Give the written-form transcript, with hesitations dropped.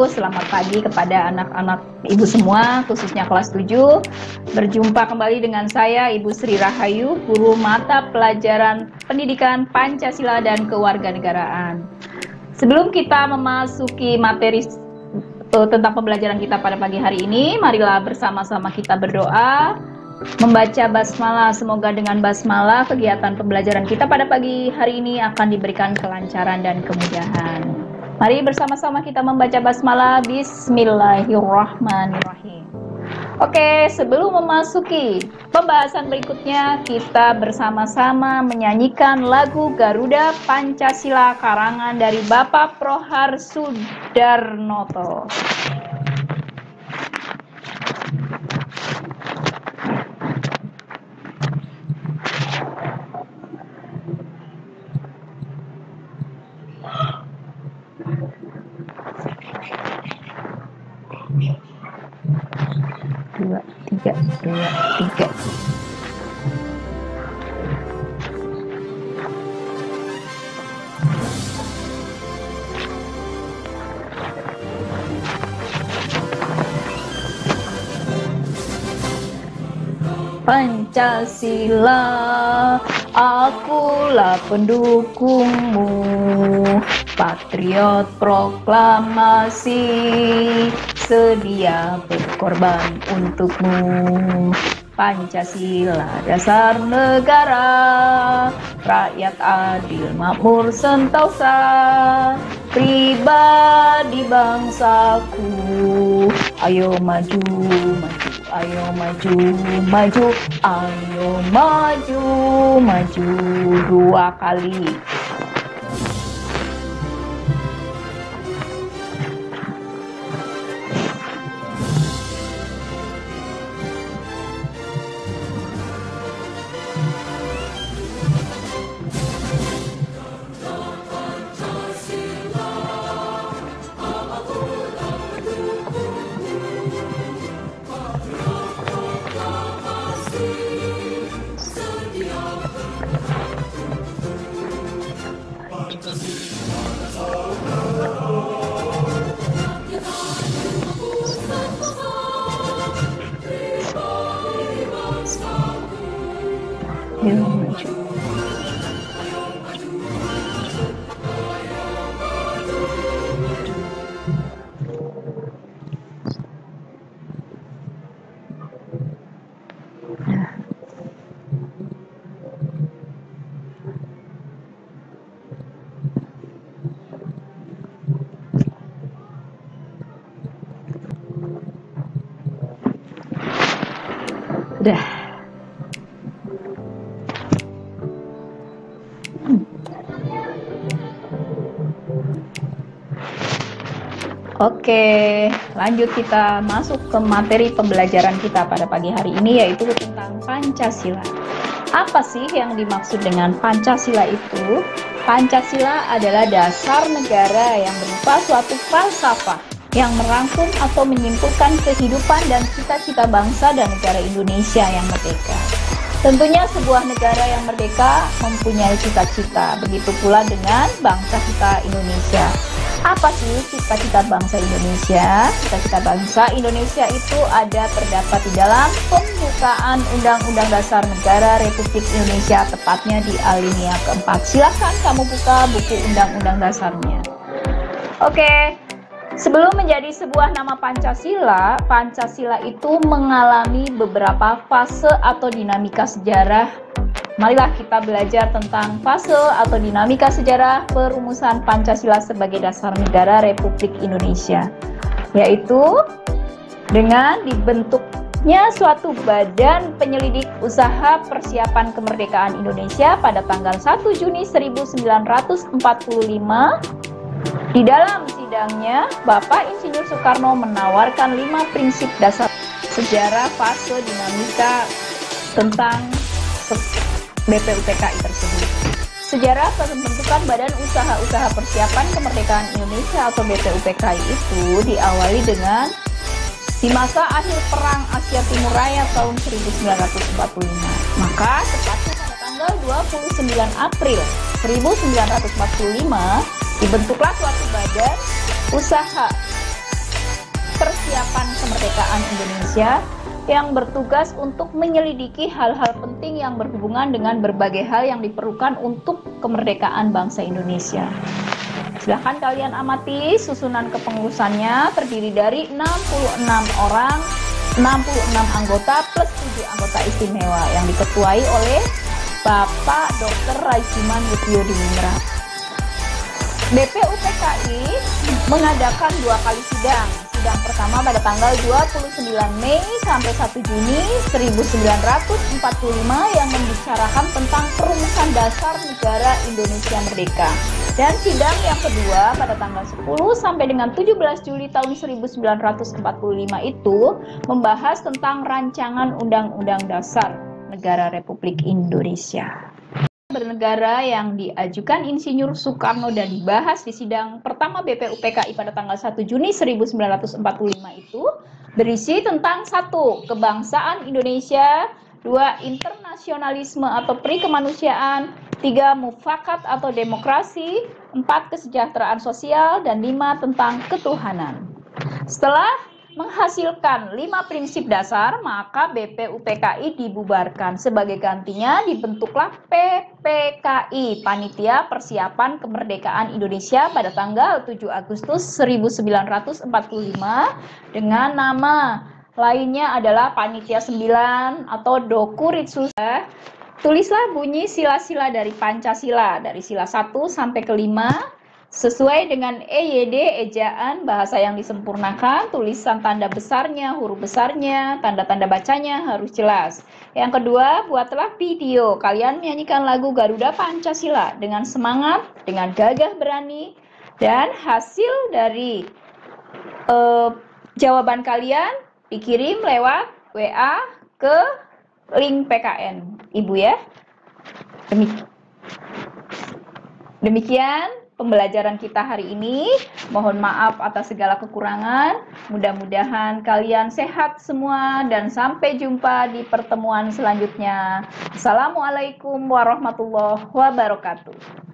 selamat pagi kepada anak-anak ibu semua, khususnya kelas 7. Berjumpa kembali dengan saya, Ibu Sri Rahayu, guru mata pelajaran pendidikan Pancasila dan Kewarganegaraan. Sebelum kita memasuki materi tentang pembelajaran kita pada pagi hari ini, marilah bersama-sama kita berdoa, membaca basmalah. Semoga dengan basmalah kegiatan pembelajaran kita pada pagi hari ini akan diberikan kelancaran dan kemudahan. Mari bersama-sama kita membaca basmalah. Bismillahirrahmanirrahim. Oke, sebelum memasuki pembahasan berikutnya, kita bersama-sama menyanyikan lagu Garuda Pancasila karangan dari Bapak Prohar Sudarnoto. Dua, tiga. Pancasila, akulah pendukungmu, patriot proklamasi, sedia berkorban untukmu. Pancasila dasar negara, rakyat adil makmur sentosa, pribadi bangsaku. Ayo maju, maju, ayo maju, maju, ayo maju, maju 2 kali. Udah. Oke, lanjut kita masuk ke materi pembelajaran kita pada pagi hari ini, yaitu tentang Pancasila. Apa sih yang dimaksud dengan Pancasila itu? Pancasila adalah dasar negara yang berupa suatu falsafah yang merangkum atau menyimpulkan kehidupan dan cita-cita bangsa dan negara Indonesia yang merdeka. Tentunya sebuah negara yang merdeka mempunyai cita-cita, begitu pula dengan bangsa kita Indonesia. Apa sih cita-cita bangsa Indonesia? Cita-cita bangsa Indonesia itu ada terdapat di dalam pembukaan Undang-Undang Dasar Negara Republik Indonesia, tepatnya di alinea keempat. Silakan kamu buka buku Undang-Undang Dasarnya. Oke, sebelum menjadi sebuah nama Pancasila, Pancasila itu mengalami beberapa fase atau dinamika sejarah. Marilah kita belajar tentang fase atau dinamika sejarah perumusan Pancasila sebagai dasar negara Republik Indonesia, yaitu dengan dibentuknya suatu badan penyelidik usaha persiapan kemerdekaan Indonesia pada tanggal 1 Juni 1945. Di dalam sidangnya, Bapak Insinyur Soekarno menawarkan 5 prinsip dasar sejarah fase dinamika tentang BPUPKI tersebut. Sejarah pembentukan Badan Usaha-Usaha Persiapan Kemerdekaan Indonesia atau BPUPKI itu diawali dengan di masa akhir Perang Asia Timur Raya tahun 1945. Maka tepatnya pada tanggal 29 April 1945 dibentuklah suatu badan usaha persiapan kemerdekaan Indonesia yang bertugas untuk menyelidiki hal-hal penting yang berhubungan dengan berbagai hal yang diperlukan untuk kemerdekaan bangsa Indonesia. Silahkan kalian amati susunan kepengurusannya, terdiri dari 66 orang, 66 anggota plus 7 anggota istimewa yang diketuai oleh Bapak Dr. Raijiman Widyodiningrat. BPUPKI mengadakan 2 kali sidang. Sidang pertama pada tanggal 29 Mei sampai 1 Juni 1945 yang membicarakan tentang perumusan dasar negara Indonesia Merdeka. Dan sidang yang kedua pada tanggal 10 sampai dengan 17 Juli tahun 1945 itu membahas tentang rancangan Undang-Undang Dasar Negara Republik Indonesia. Bernegara yang diajukan Insinyur Soekarno dan dibahas di sidang pertama BPUPKI pada tanggal 1 Juni 1945 itu berisi tentang 1. Kebangsaan Indonesia, 2. Internasionalisme atau perikemanusiaan, 3. Mufakat atau demokrasi, 4. Kesejahteraan sosial, dan 5. Tentang ketuhanan. Setelah menghasilkan 5 prinsip dasar, maka BPUPKI dibubarkan. Sebagai gantinya dibentuklah PPKI, Panitia Persiapan Kemerdekaan Indonesia pada tanggal 7 Agustus 1945 dengan nama lainnya adalah Panitia 9 atau Dokuritsus. Tulislah bunyi sila-sila dari Pancasila, dari sila 1 sampai ke 5. Sesuai dengan EYD, ejaan, bahasa yang disempurnakan, tulisan tanda besarnya, huruf besarnya, tanda-tanda bacanya harus jelas. Yang kedua, buatlah video. Kalian menyanyikan lagu Garuda Pancasila dengan semangat, dengan gagah berani, dan hasil dari jawaban kalian dikirim lewat WA ke link PKN Ibu ya. Demikian pembelajaran kita hari ini. Mohon maaf atas segala kekurangan. Mudah-mudahan kalian sehat semua dan sampai jumpa di pertemuan selanjutnya. Assalamualaikum warahmatullahi wabarakatuh.